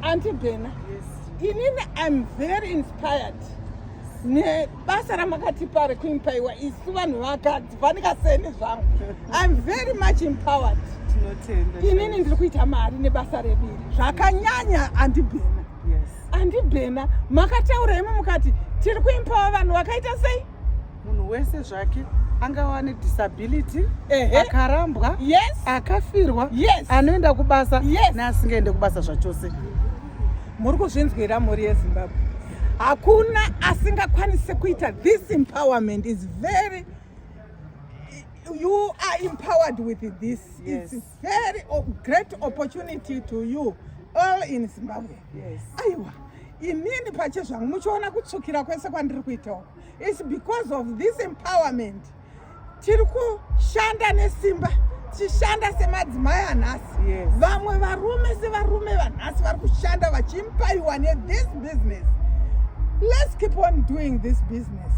Auntie Bena, Yes. I'm very inspired. Nebasa ramakatipa rekuimbaiwa isu vanhu vakadzi vandingaseni zvangu. I'm very much empowered. Tinotenda. Inini ndiri kuita mari nebasa rebiri zvakanyanya. Auntie Bena, Yes. Auntie Bena, makataura imi mukati tiri kuimpawa vanhu vakaita sei? Munhu wese zvake angava nedisability, Ehe. akarambwa, Yes. akafirwa, Yes. anoenda kubasa Yes. neasingaende kubasa zvachose. Muri kuzvinzwira mhuri yeZimbabwe. Hakuna asingakwanise kuita this empowerment is very, you are empowered with this. Yes. It's very great opportunity to you all in Zimbabwe. Yes. Aiwa, inini pache zvangu muchiona kutsukira kwese kwandiri kuitawo. It's because of this empowerment. Tiri kushanda nesimba, tichishanda semadzimai anhasi. Yes. Vamwe varume sevarume vanhasi vari kushanda vachimpaiwa this business. Let's keep on doing this business.